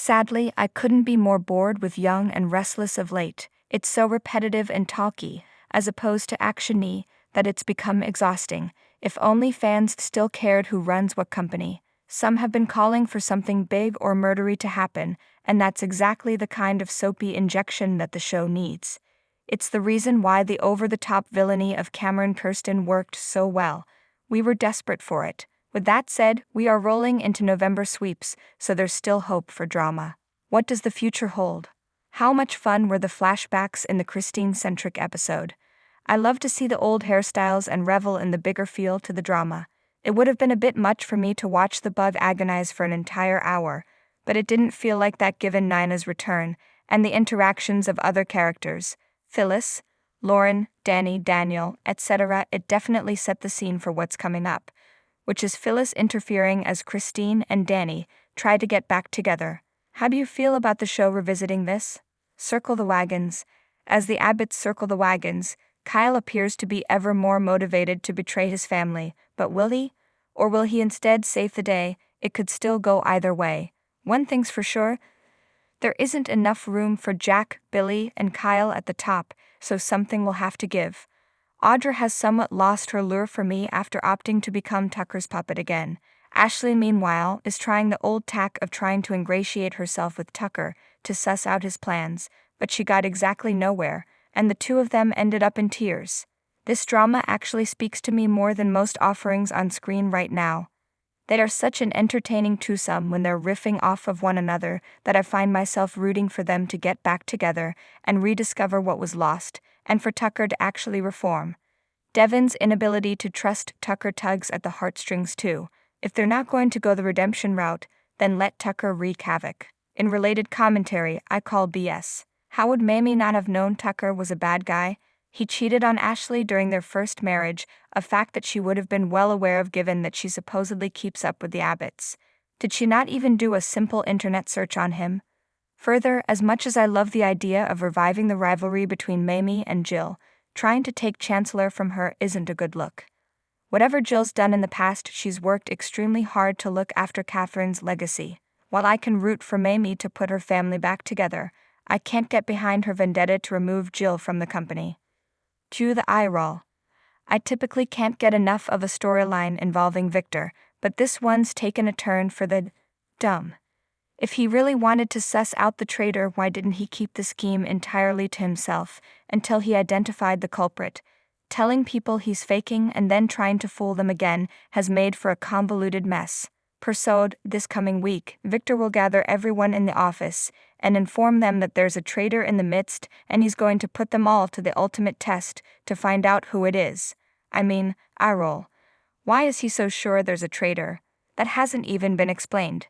Sadly, I couldn't be more bored with Young and Restless of late. It's so repetitive and talky, as opposed to action-y, that it's become exhausting. If only fans still cared who runs what company. Some have been calling for something big or murdery to happen, and that's exactly the kind of soapy injection that the show needs. It's the reason why the over-the-top villainy of Cameron Kirsten worked so well. We were desperate for it. With that said, we are rolling into November sweeps, so there's still hope for drama. What does the future hold? How much fun were the flashbacks in the Christine-centric episode? I love to see the old hairstyles and revel in the bigger feel to the drama. It would have been a bit much for me to watch the bug agonize for an entire hour, but it didn't feel like that given Nina's return, and the interactions of other characters, Phyllis, Lauren, Danny, Daniel, etc. It definitely set the scene for what's coming up, which is Phyllis interfering as Christine and Danny try to get back together. How do you feel about the show revisiting this? Circle the wagons. As the Abbotts circle the wagons, Kyle appears to be ever more motivated to betray his family, but will he? Or will he instead save the day? It could still go either way. One thing's for sure, there isn't enough room for Jack, Billy, and Kyle at the top, so something will have to give. Audra has somewhat lost her lure for me after opting to become Tucker's puppet again. Ashley, meanwhile, is trying the old tack of trying to ingratiate herself with Tucker to suss out his plans, but she got exactly nowhere, and the two of them ended up in tears. This drama actually speaks to me more than most offerings on screen right now. They are such an entertaining twosome when they're riffing off of one another that I find myself rooting for them to get back together and rediscover what was lost, and for Tucker to actually reform. Devin's inability to trust Tucker tugs at the heartstrings too. If they're not going to go the redemption route, then let Tucker wreak havoc. In related commentary, I call BS. How would Mamie not have known Tucker was a bad guy? He cheated on Ashley during their first marriage, a fact that she would have been well aware of given that she supposedly keeps up with the Abbotts. Did she not even do a simple internet search on him? Further, as much as I love the idea of reviving the rivalry between Mamie and Jill, trying to take Chancellor from her isn't a good look. Whatever Jill's done in the past, she's worked extremely hard to look after Catherine's legacy. While I can root for Mamie to put her family back together, I can't get behind her vendetta to remove Jill from the company. Cue the eye roll. I typically can't get enough of a storyline involving Victor, but this one's taken a turn for the dumb. If he really wanted to suss out the traitor, why didn't he keep the scheme entirely to himself until he identified the culprit? Telling people he's faking and then trying to fool them again has made for a convoluted mess. Pursued this coming week, Victor will gather everyone in the office and inform them that there's a traitor in the midst, and he's going to put them all to the ultimate test to find out who it is. I roll. Why is he so sure there's a traitor? That hasn't even been explained.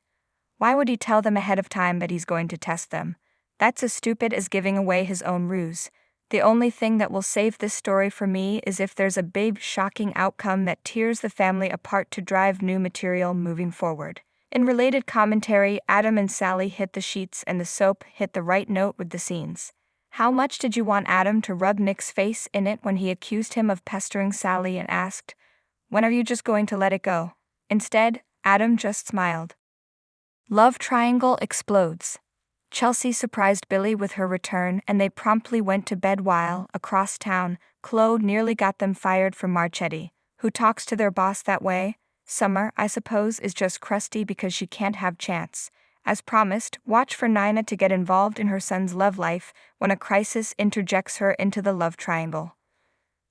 Why would he tell them ahead of time that he's going to test them? That's as stupid as giving away his own ruse. The only thing that will save this story for me is if there's a big, shocking outcome that tears the family apart to drive new material moving forward. In related commentary, Adam and Sally hit the sheets and the soap hit the right note with the scenes. How much did you want Adam to rub Nick's face in it when he accused him of pestering Sally and asked, "When are you just going to let it go?" Instead, Adam just smiled. Love triangle explodes. Chelsea surprised Billy with her return and they promptly went to bed while, across town, Chloe nearly got them fired from Marchetti. Who talks to their boss that way? Summer, I suppose, is just crusty because she can't have Chance. As promised, watch for Nina to get involved in her son's love life when a crisis interjects her into the love triangle.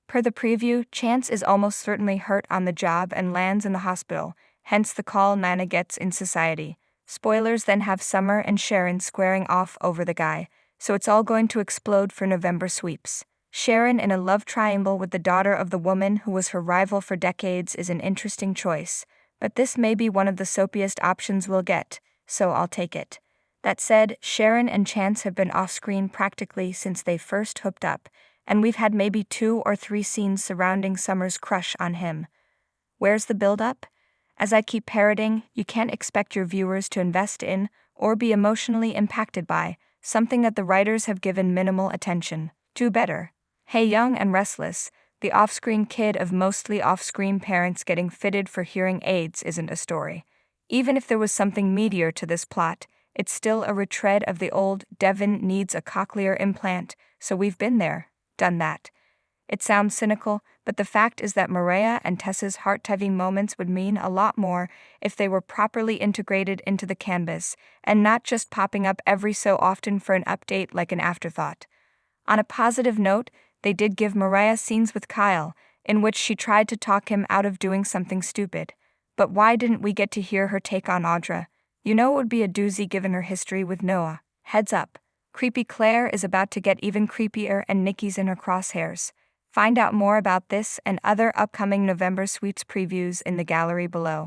Per the preview, Chance is almost certainly hurt on the job and lands in the hospital, hence the call Nina gets in Society. Spoilers then have Summer and Sharon squaring off over the guy, so it's all going to explode for November sweeps. Sharon in a love triangle with the daughter of the woman who was her rival for decades is an interesting choice, but this may be one of the soapiest options we'll get, so I'll take it. That said, Sharon and Chance have been off-screen practically since they first hooked up, and we've had maybe 2 or 3 scenes surrounding Summer's crush on him. Where's the build-up? As I keep parroting, you can't expect your viewers to invest in, or be emotionally impacted by, something that the writers have given minimal attention. Do better. Hey Young and Restless, the off-screen kid of mostly off-screen parents getting fitted for hearing aids isn't a story. Even if there was something meatier to this plot, it's still a retread of the old Devon needs a cochlear implant, so we've been there, done that. It sounds cynical, but the fact is that Maria and Tessa's heart-tugging moments would mean a lot more if they were properly integrated into the canvas, and not just popping up every so often for an update like an afterthought. On a positive note, they did give Maria scenes with Kyle, in which she tried to talk him out of doing something stupid. But why didn't we get to hear her take on Audra? You know it would be a doozy given her history with Noah. Heads up, creepy Claire is about to get even creepier and Nikki's in her crosshairs. Find out more about this and other upcoming November Sweeps previews in the gallery below.